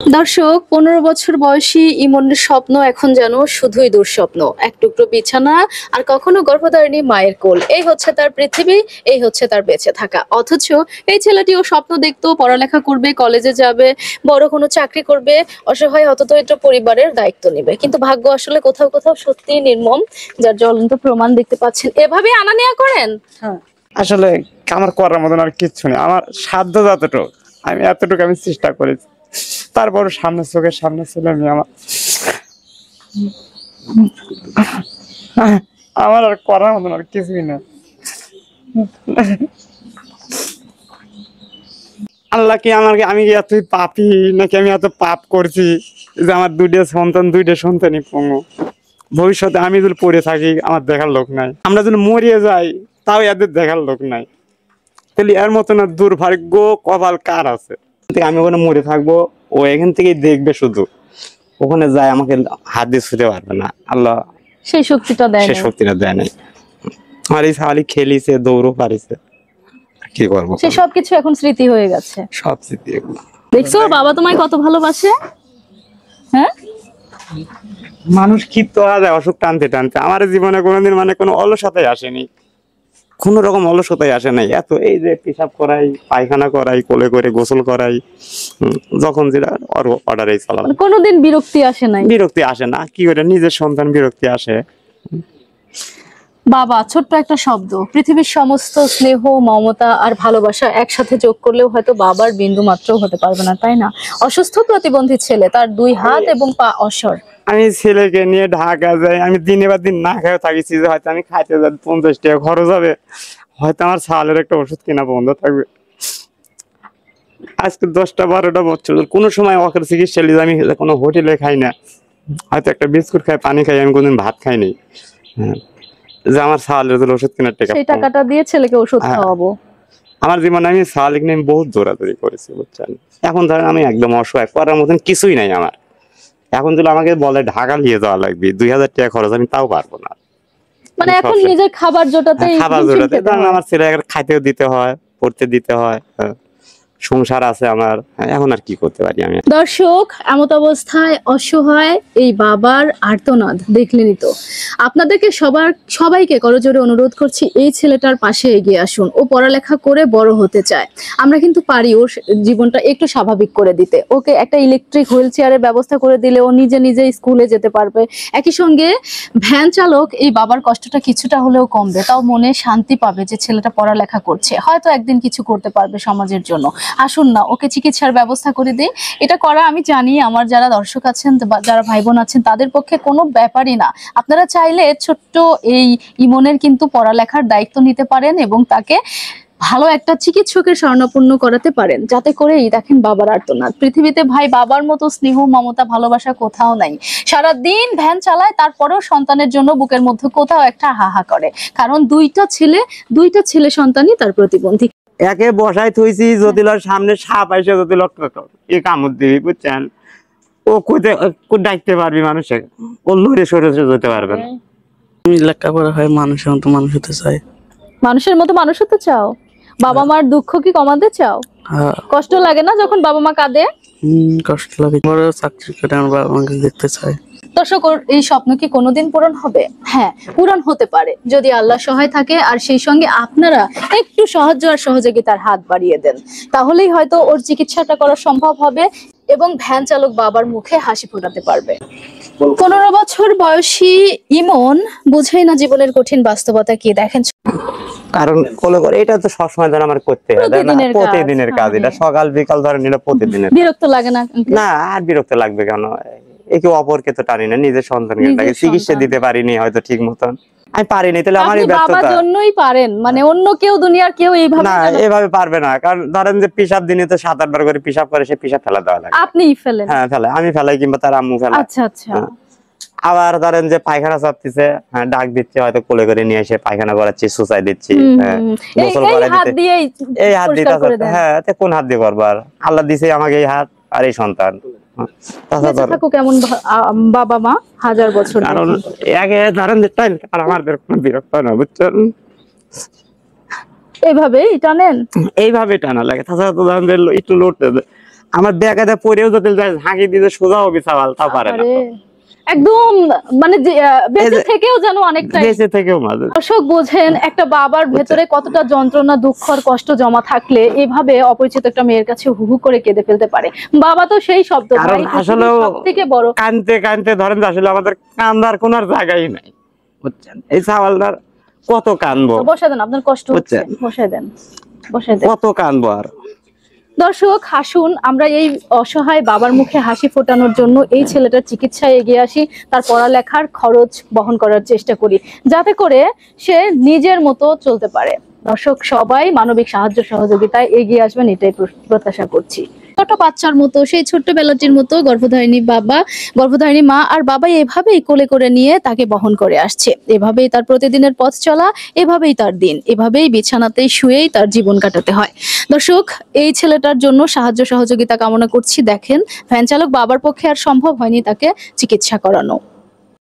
দর্শক, 15 বছর বয়সী ইমনের স্বপ্ন এখন যেন শুধুই দুঃস্বপ্ন। এক টুকরো বিছানা আর কখনো গর্ভধারিণী মায়ের কোল, এই হচ্ছে তার পৃথিবী, এই হচ্ছে তার বেঁচে থাকা। অথচ এই ছেলেটিও স্বপ্ন দেখতো, পড়ালেখা করবে, কলেজে যাবে, বড় কোনো চাকরি করবে, অসহায় হতদরিদ্র পরিবারের দায়িত্ব নেবে। কিন্তু ভাগ্য আসলে কোথাও কোথাও সত্যিই নির্মম, যার জ্বলন্ত প্রমাণ দেখতে পাচ্ছেন। এভাবে আনা নেয়া করেন। হ্যাঁ, আসলে আমার করার মতন আর কিচ্ছু নেই। আমার সাধ্য যতটুকু, আমি এতটুকু আমি চেষ্টা করেছি। তারপর চোখের সামনে ছিল আমি আমার আর করার মতন আর কিছুই না। আল্লাহ কি আমি কি এতই পাপী, নাকি আমি এত পাপ করছি যে আমার দুইটা সন্তানই পঙ্গু। ভবিষ্যতে আমি যদি পড়ে থাকি আমার দেখার লোক নাই, আমরা যদি মরিয়ে যাই তাও এদের দেখার লোক নাই। তাহলে এর মতন দুর্ভাগ্য কপাল কার আছে? আমি ওখানে মরে থাকবো, ও এখান থেকেই দেখবে, শুধু ওখানে যায় আমাকে হাত দিয়ে ছুঁতে পারবে না। আল্লাহ সেই শক্তিটা দেয় নাই। আমার এই শালি খেলিছে, দৌড়ও পারিছে, কি করবো? সে সবকিছু এখন স্মৃতি হয়ে গেছে, সব স্মৃতি। দেখছো বাবা তোমায় কত ভালোবাসে। হ্যাঁ, মানুষ ক্ষিপ্ত হওয়া যায় অসুখ টানতে টানতে। আমার জীবনে কোনোদিন কোনো অলসতাই আসেনি, কোন রকম অলসতাই আসে নাই। এত এই যে পেশাব করাই, পায়খানা করাই, কোলে করে গোসল করাই, যখন যেটা অর্ডারেই চালানো। কোনোদিন বিরক্তি আসে নাই? বিরক্তি আসে না, কি করে নিজের সন্তান বিরক্তি আসে? বাবা ছোট্ট একটা শব্দ, পৃথিবীর সমস্ত স্নেহ, মমতা আর ভালোবাসা একসাথে যোগ করলেও হয়তো বাবার বিন্দু মাত্রও হতে পারবে না, তাই না? অসুস্থ প্রতিবন্ধী ছেলে, তার 2 হাত এবং পা অসর। আমি ছেলেকে নিয়ে ঢাকা যাই, আমি দিনে বা দিন না খেয়ে থাকিছি, যে হয়তো আমি খাইতে যাই 50 টাকা খরচ হবে, হয়তো আমার ছালের একটা ওষুধ কেনা বন্ধ থাকবে। আজকে 10-12টা বছর কোনো সময় ওকে চিকিৎসা নিয়ে আমি কোনো হোটেলে খাই না, হয়তো একটা বিস্কুট খাই, পানি খাই, আমি কোনদিন ভাত খাইনি। হ্যাঁ, যে আমার ছালের ওষুধ কেনার টাকা, সেই টাকাটা দিয়ে ছেলেকে ওষুধ খাওয়াবো। আমার জীবনে আমি ছাল কিনে আমি বহুত দৌড়াদৌড়ি করেছি, বুঝছেন? এখন ধরেন আমি একদম অসহায়, করার মতন কিছুই নাই আমার। এখন যদি আমাকে বলে ঢাকা নিয়ে যাওয়া লাগবে, 2000 টাকা খরচ, আমি তাও পারবো না। মানে এখন নিজের খাবার জোটাতে আমার ছেলে খাইতেও দিতে হয়, পড়তে দিতে হয়, সংসার আছে আমার। এখন আর কি করতে পারি আমি? দর্শক, এমত অবস্থায় অসহায় এই বাবার আর্তনাদ দেখলেনই তো। আপনাদেরকে সবাইকে করজোরে অনুরোধ করছি, এই ছেলেটার পাশে এগিয়ে আসুন। ও পড়ালেখা করে বড় হতে চায়, আমরা কিন্তু পারি ওর জীবনটা একটু স্বাভাবিক করে দিতে। ওকে একটা ইলেকট্রিক হুইল চেয়ারের ব্যবস্থা করে দিলে ও নিজে নিজে স্কুলে যেতে পারবে। একই সঙ্গে ভ্যান চালক এই বাবার কষ্টটা কিছুটা হলেও কমবে, তাও মনে শান্তি পাবে যে ছেলেটা পড়ালেখা করছে, হয়তো একদিন কিছু করতে পারবে সমাজের জন্য। আসুন না, ওকে চিকিৎসার ব্যবস্থা করে দিই। এটা করা আমি জানি আমার যারা দর্শক আছেন, যারা ভাই বোন আছেন, তাদের পক্ষে কোনো ব্যাপারই না। আপনারা চাইলে ছোট্ট এই ইমনের কিন্তু পড়ালেখার দায়িত্ব নিতে পারেন এবং তাকে ভালো একটা চিকিৎসকের শরণাপন্ন করাতে পারেন, যাতে করে এই দেখেন বাবার আর্তনাদ। পৃথিবীতে ভাই বাবার মতো স্নেহ, মমতা, ভালোবাসা কোথাও নাই। সারাদিন ভ্যান চালায়, তারপরেও সন্তানের জন্য বুকের মধ্যে কোথাও একটা হাহা করে, কারণ দুইটা ছেলে সন্তানই তার প্রতিবন্ধী। একে বসাই থইছি, যদি সামনে সাপ আসে, যদি এ কামড় দিবি, বুঝছেন? ও ডাকতে পারবি মানুষের, ও লড়ে সরে যেতে পারবে না। আমি লেখাপড়া হয় মানুষের মতো মানুষ হতে চাই। মানুষের মতো মানুষ হতে চাও? বাবা মার দুঃখ কি কমাতে চাও? কষ্ট লাগে না যখন বাবা মা কাঁদে? কষ্ট লাগে। বড় চাকরি করে আমার বাবা মাকে দেখতে চাই। দর্শক, এই স্বপ্ন কি কোনোদিন পূরণ হবে? হ্যাঁ, পূরণ হতে পারে যদি আল্লাহ সহায় থাকে আর সেই সঙ্গে আপনারা একটু সাহায্য আর সহযোগিতার হাত বাড়িয়ে দেন। তাহলেই হয়তো ওর চিকিৎসাটা করা সম্ভব হবে এবং ভ্যান চালক বাবার মুখে হাসি ফোটাতে পারবে। 15 বছর বয়সী ইমন বুঝেই না জীবনের কঠিন বাস্তবতা কি। দেখেন, কারণ কোলে করে এটা তো সবসময় ধর আমার করতে হয়, প্রতিদিনের কাজ। এটা সকাল বিকাল ধরেন, এটা প্রতিদিনের। বিরক্ত লাগে না? না, আর বিরক্ত লাগবে কেন? একে অপরকে তো টানি না, নিজের সন্তানকে চিকিৎসা দিতে পারিনি হয়তো ঠিক মতন, আমি পারিনি, তাহলে আমারই ব্যর্থতা। বাবার জন্যই পারেন, মানে অন্য কেউ, দুনিয়ার কেউ এইভাবে না, এভাবে পারবে না। কারণ ধরেন যে পেশাব দিনে তো 7-8 বার করে পেশাব করে, সে পেশাব ফেলা দেওয়া লাগে। আপনিই ফেলেন? হ্যাঁ, ফেলে, আমি ফেলাই, কিংবা তার আম্মু ফেলে। আচ্ছা আচ্ছা। আবার ধরেন যে পায়খানা চাপতেছে, ডাক দিচ্ছে, হয়তো কোলে করে নিয়ে এসে পায়খানা করাচ্ছি, সুসাই দিচ্ছি, গোসল করে দিতে এই হাত দিতে। হ্যাঁ, কোন হাত দিয়ে করবার? আল্লাহ দিছে আমাকে এই হাত আর এই সন্তান। কেমন বাবা মা হাজার বছর, কারণ একে ধরেন যে টাইম, আর আমাদের কোনো বিরক্ত না, বুঝছেন? এইভাবে টানা লাগে। তাছাড়া তো ধরেন একটু লড়তে, আমার ব্যাগাতে পরেও যদি ঝাঁকি দিতে সোজা হবে চাওয়াল তাও পারে না আরে, একদম মানে বেঁচে থেকেও যেন অনেকটা। বেঁচে থেকেও মাঝে দর্শক বোঝেন একটা বাবার ভেতরে কতটা যন্ত্রণা, দুঃখ আর কষ্ট জমা থাকলে এভাবে অপরিচিত একটা মেয়ের কাছে হু হু করে কেঁদে ফেলতে পারে। বাবা তো সেই শব্দ, কারণ ভাই আসলে সবথেকে বড়। কানতে কানতে ধরেন যে আসলে আমাদের কান্দার কোন আর জায়গাই নাই, বুঝছেন? এই চাওয়ালটার কত কানবো, বসে দেন, আপনার কষ্ট হচ্ছে, বুঝছেন? বসে দেন, বসে দেন। কত কানবো আর। দর্শক হাসুন, আমরা এই অসহায় বাবার মুখে হাসি ফোটানোর জন্য এই ছেলেটার চিকিৎসায় এগিয়ে আসি, তার পড়ালেখার খরচ বহন করার চেষ্টা করি, যাতে করে সে নিজের মতো চলতে পারে। দর্শক সবাই মানবিক সাহায্য সহযোগিতায় এগিয়ে আসবেন, এটাই প্রত্যাশা করছি। ছোট বাচ্চার মতো, সেই ছোট্টবেলাটির মতো গর্ভধারিণী মা আর বাবা এভাবেই কোলে করে নিয়ে তাকে বহন করে আসছে। এভাবেই তার প্রতিদিনের পথ চলা, এভাবেই তার দিন, এভাবেই বিছানাতেই শুয়েই তার জীবন কাটাতে হয়। দর্শক এই ছেলেটার জন্য সাহায্য সহযোগিতা কামনা করছি। দেখেন ভ্যান চালক বাবার পক্ষে আর সম্ভব হয়নি তাকে চিকিৎসা করানো।